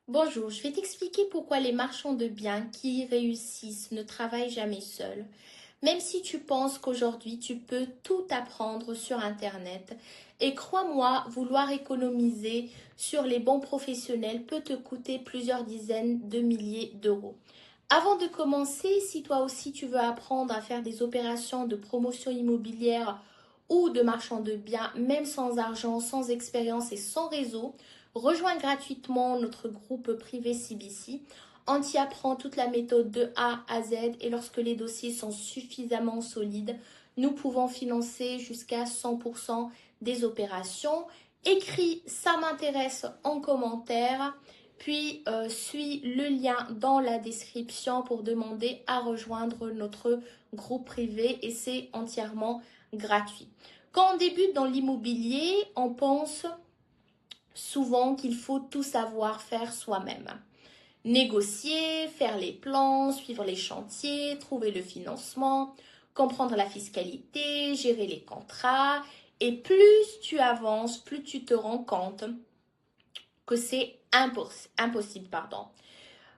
Bonjour, je vais t'expliquer pourquoi les marchands de biens qui réussissent ne travaillent jamais seuls. Même si tu penses qu'aujourd'hui tu peux tout apprendre sur Internet, et crois-moi, vouloir économiser sur les bons professionnels peut te coûter plusieurs dizaines de milliers d'euros. Avant de commencer, si toi aussi tu veux apprendre à faire des opérations de promotion immobilière ou de marchand de biens, même sans argent, sans expérience et sans réseau, rejoins gratuitement notre groupe privé CBC. On t'y apprend toute la méthode de A à Z et lorsque les dossiers sont suffisamment solides, nous pouvons financer jusqu'à 100% des opérations. Écris "ça m'intéresse" en commentaire, puis suis le lien dans la description pour demander à rejoindre notre groupe privé et c'est entièrement gratuit. Quand on débute dans l'immobilier, on pense souvent qu'il faut tout savoir faire soi-même. Négocier, faire les plans, suivre les chantiers, trouver le financement, comprendre la fiscalité, gérer les contrats. Et plus tu avances, plus tu te rends compte que c'est impossible.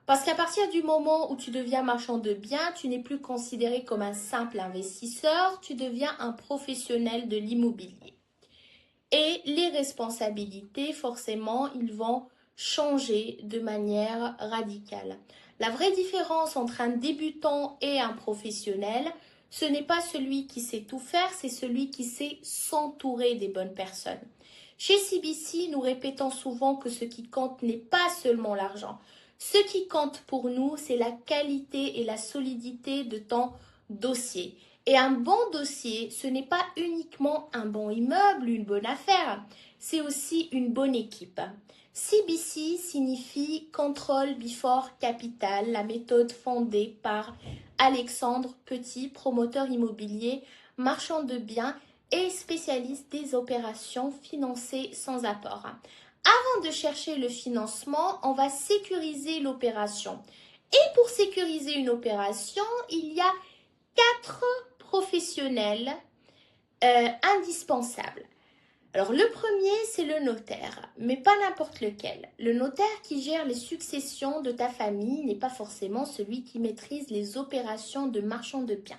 Parce qu'à partir du moment où tu deviens marchand de biens, tu n'es plus considéré comme un simple investisseur, tu deviens un professionnel de l'immobilier. Et les responsabilités, forcément, ils vont changer de manière radicale. La vraie différence entre un débutant et un professionnel, ce n'est pas celui qui sait tout faire, c'est celui qui sait s'entourer des bonnes personnes. Chez CBC, nous répétons souvent que ce qui compte n'est pas seulement l'argent. Ce qui compte pour nous, c'est la qualité et la solidité de ton dossier. Et un bon dossier, ce n'est pas uniquement un bon immeuble, une bonne affaire, c'est aussi une bonne équipe. CBC signifie Control Before Capital, la méthode fondée par Alexandre Petit, promoteur immobilier, marchand de biens et spécialiste des opérations financées sans apport. Avant de chercher le financement, on va sécuriser l'opération. Et pour sécuriser une opération, il y a 4 professionnels indispensables. Alors le premier, c'est le notaire, mais pas n'importe lequel. Le notaire qui gère les successions de ta famille n'est pas forcément celui qui maîtrise les opérations de marchand de biens.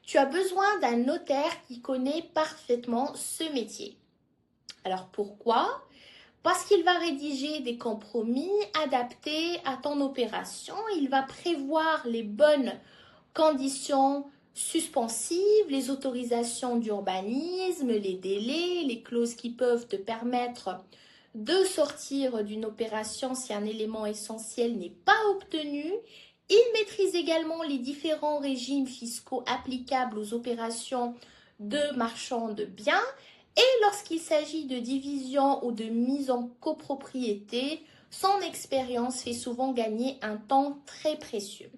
Tu as besoin d'un notaire qui connaît parfaitement ce métier. Alors pourquoi ? Parce qu'il va rédiger des compromis adaptés à ton opération, il va prévoir les bonnes conditions suspensives, les autorisations d'urbanisme, les délais, les clauses qui peuvent te permettre de sortir d'une opération si un élément essentiel n'est pas obtenu. Il maîtrise également les différents régimes fiscaux applicables aux opérations de marchand de biens. Et lorsqu'il s'agit de division ou de mise en copropriété, son expérience fait souvent gagner un temps très précieux.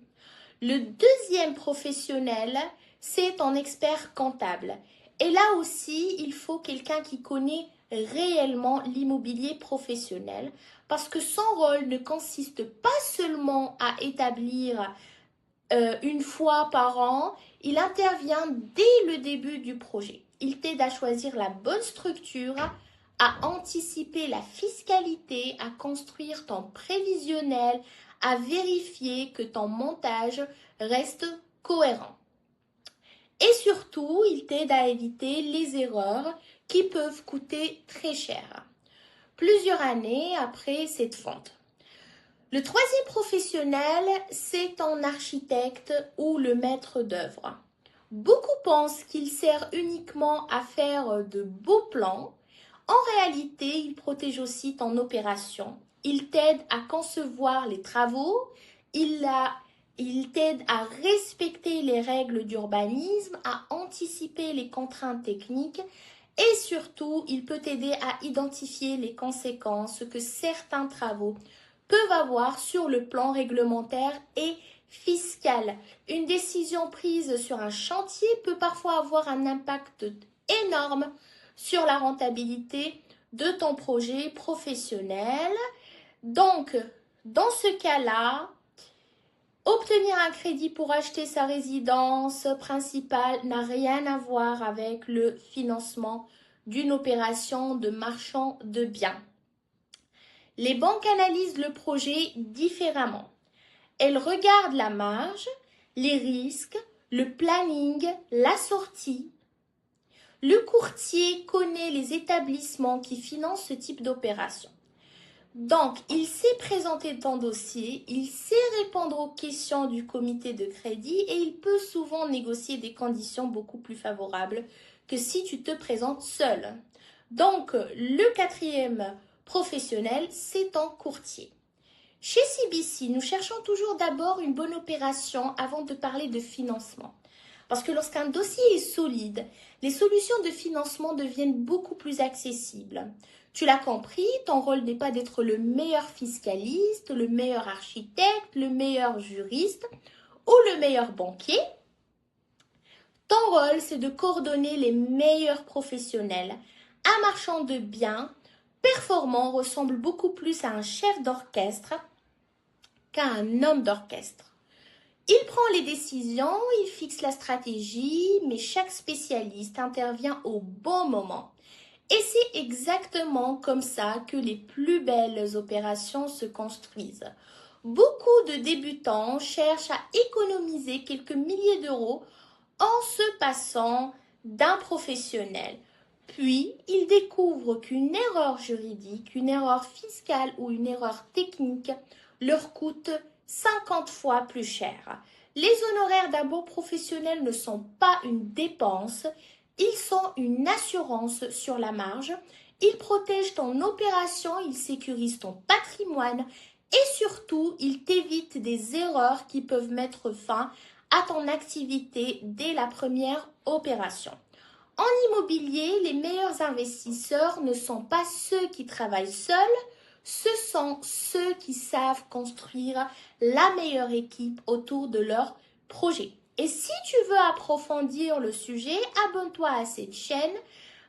Le deuxième professionnel, c'est ton expert comptable. Et là aussi, il faut quelqu'un qui connaît réellement l'immobilier professionnel parce que son rôle ne consiste pas seulement à établir une fois par an, il intervient dès le début du projet. Il t'aide à choisir la bonne structure, à anticiper la fiscalité, à construire ton prévisionnel, à vérifier que ton montage reste cohérent. Et surtout, il t'aide à éviter les erreurs qui peuvent coûter très cher plusieurs années après cette vente. Le troisième professionnel, c'est ton architecte ou le maître d'œuvre. Beaucoup pensent qu'il sert uniquement à faire de beaux plans. En réalité, il protège aussi ton opération. Il t'aide à concevoir les travaux. Il t'aide à respecter les règles d'urbanisme, à anticiper les contraintes techniques et surtout, il peut t'aider à identifier les conséquences que certains travaux peuvent avoir sur le plan réglementaire et fiscal. Une décision prise sur un chantier peut parfois avoir un impact énorme sur la rentabilité de ton projet professionnel. Donc, dans ce cas-là, obtenir un crédit pour acheter sa résidence principale n'a rien à voir avec le financement d'une opération de marchand de biens. Les banques analysent le projet différemment. Elles regardent la marge, les risques, le planning, la sortie. Le courtier connaît les établissements qui financent ce type d'opération. Donc, il sait présenter ton dossier, il sait répondre aux questions du comité de crédit et il peut souvent négocier des conditions beaucoup plus favorables que si tu te présentes seul. Donc, le quatrième professionnel, c'est ton courtier. Chez CBC, nous cherchons toujours d'abord une bonne opération avant de parler de financement. Parce que lorsqu'un dossier est solide, les solutions de financement deviennent beaucoup plus accessibles. Tu l'as compris, ton rôle n'est pas d'être le meilleur fiscaliste, le meilleur architecte, le meilleur juriste ou le meilleur banquier. Ton rôle, c'est de coordonner les meilleurs professionnels. Un marchand de biens performant ressemble beaucoup plus à un chef d'orchestre qu'à un homme d'orchestre. Il prend les décisions, il fixe la stratégie, mais chaque spécialiste intervient au bon moment. Et c'est exactement comme ça que les plus belles opérations se construisent. Beaucoup de débutants cherchent à économiser quelques milliers d'euros en se passant d'un professionnel. Puis, ils découvrent qu'une erreur juridique, une erreur fiscale ou une erreur technique leur coûte 50 fois plus cher. Les honoraires d'un bon professionnel ne sont pas une dépense, ils sont une assurance sur la marge. Ils protègent ton opération, ils sécurisent ton patrimoine et surtout, ils t'évitent des erreurs qui peuvent mettre fin à ton activité dès la première opération. En immobilier, les meilleurs investisseurs ne sont pas ceux qui travaillent seuls, ce sont ceux qui savent construire la meilleure équipe autour de leur projet. Et si tu veux approfondir le sujet, abonne-toi à cette chaîne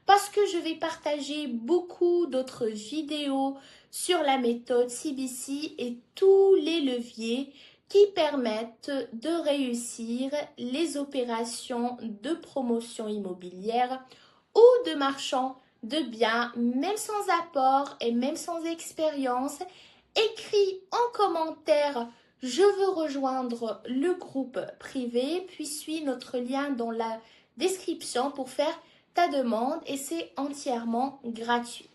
parce que je vais partager beaucoup d'autres vidéos sur la méthode CBC et tous les leviers qui permettent de réussir les opérations de promotion immobilière ou de marchand de biens, même sans apport et même sans expérience. Écris en commentaire « Je veux rejoindre le groupe privé » puis suis notre lien dans la description pour faire ta demande et c'est entièrement gratuit.